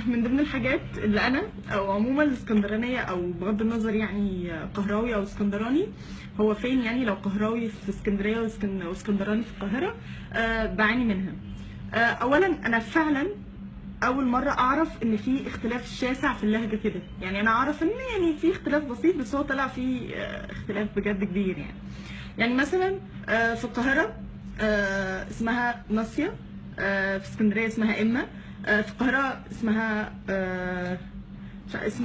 من ضمن الحاجات اللي انا او عموما الاسكندرانيه او بغض النظر يعني قهراوي او اسكندراني، هو فين يعني لو قهراوي في اسكندريه واسكندراني في القاهره بعاني منها. اولا انا فعلا اول مره اعرف ان في اختلاف شاسع في اللهجه كده، يعني انا اعرف ان يعني في اختلاف بسيط بس هو طلع فيه اختلاف بجد كبير يعني مثلا في القاهره اسمها ناصيه، في اسكندريه اسمها اما، في القاهره اسمها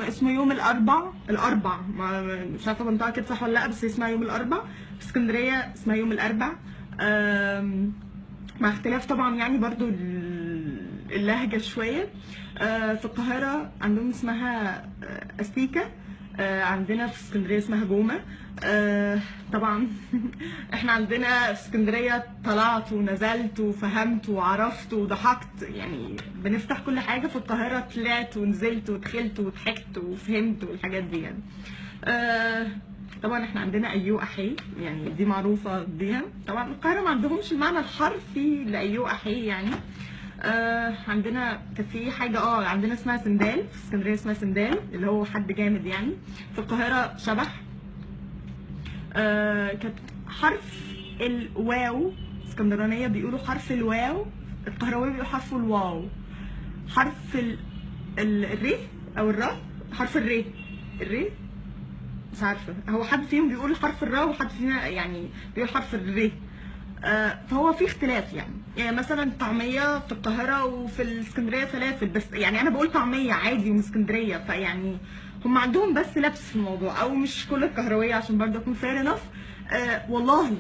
اسمه يوم الاربع مش عارفه بنطقها كده صح ولا لا، بس اسمها يوم الاربع. في اسكندريه اسمها يوم الاربع، مع اختلاف طبعا يعني برضو اللهجه شويه. في القاهره عندهم اسمها استيكه، عندنا في اسكندريه اسمها جومه. طبعا احنا عندنا في اسكندريه طلعت ونزلت وفهمت وعرفت وضحكت، يعني بنفتح كل حاجه. في القاهره طلعت ونزلت ودخلت وضحكت وفهمت والحاجات دي يعني. طبعا احنا عندنا ايو احي، يعني دي معروفه بيها. طبعا القاهره ما عندهمش المعنى الحرفي لايو احي يعني. عندنا كان في حاجه عندنا اسمها سندال، في اسكندريه اسمها سندال اللي هو حد جامد يعني. في القاهره شبح. كانت حرف الواو، اسكندرانيه بيقولوا حرف الواو، القهراويه بيقولوا حرف الواو. حرف الري او الراء، حرف الري مش عارفه، هو حد فيهم بيقول حرف الراء وحد فينا يعني بيقول حرف الري. فهو في اختلاف يعني مثلا طعميه في القاهره وفي الاسكندريه فلافل، بس يعني انا بقول طعميه عادي ومن اسكندريه، فيعني هم عندهم بس لبس في الموضوع، او مش كل القهرويه عشان برضه اكون فير انف. والله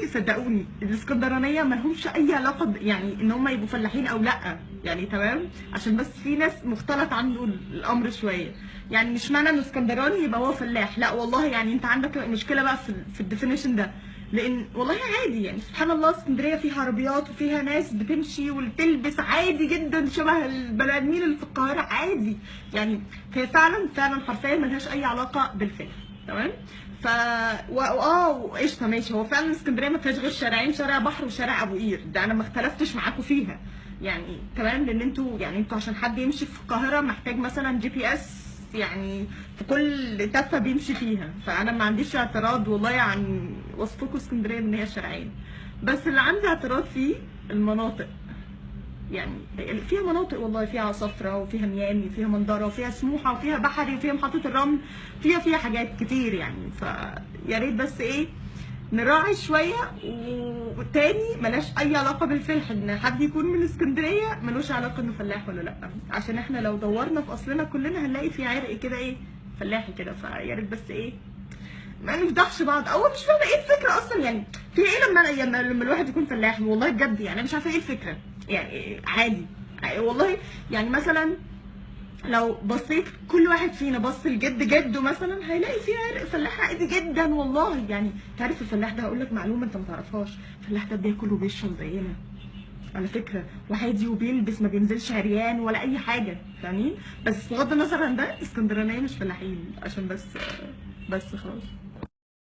صدقوني الاسكندرانيه ما لهمش اي علاقه يعني ان هم يبقوا فلاحين او لا، يعني تمام، عشان بس في ناس مختلط عنده الامر شويه. يعني مش معنى انه اسكندراني يبقى هو فلاح، لا والله، يعني انت عندك مشكله بقى في الديفينيشن ده، لان والله عادي يعني سبحان الله اسكندريه فيها عربيات وفيها ناس بتمشي وتلبس عادي جدا شبه البني ادمين اللي في القاهره عادي يعني. فهي فعلا حرفيا ملهاش اي علاقه بالفعل، تمام. ف قشطه ماشي، هو فعلا اسكندريه ما فيهاش غير شارعين، شارع بحر وشارع ابو قير، ده انا ما اختلفتش معاكم فيها يعني تمام، لان انتوا عشان حد يمشي في القاهره محتاج مثلا GPS يعني في كل تفه بيمشي فيها، فانا ما عنديش اعتراض والله عن وصفكم اسكندريه ان هي شارعين. بس اللي عندي اعتراض فيه المناطق، يعني فيها مناطق والله فيها صفرة وفيها ميامي وفيها منظرة وفيها سموحة وفيها بحري وفيها محطة الرمل، فيها حاجات كتير يعني. فيا ريت بس نراعي شوية. وتاني ملاش أي علاقة بالفلاح، إن حد يكون من اسكندرية ملوش علاقة إنه فلاح ولا لأ، عشان إحنا لو دورنا في أصلنا كلنا هنلاقي في عرق كده فلاحي كده. فيا ريت بس ما نفضحش بعض، او مش فاهمه ايه الفكره اصلا يعني. في لما الواحد يكون فلاح والله بجد، يعني انا مش عارفه ايه الفكره يعني. عادي والله، يعني مثلا لو بصيت كل واحد فينا بص لجد جده مثلا هيلاقي فيه عرق فلاح عادي جدا والله. يعني تعرف الفلاح ده، هقول لك معلومه انت ما تعرفهاش، الفلاح ده بياكل وبيشرب زينا على فكره، وعادي وبيلبس، ما بينزلش عريان ولا اي حاجه، فاهمين؟ بس بغض النظر عن ده اسكندرانيه مش فلاحين، عشان بس خلاص.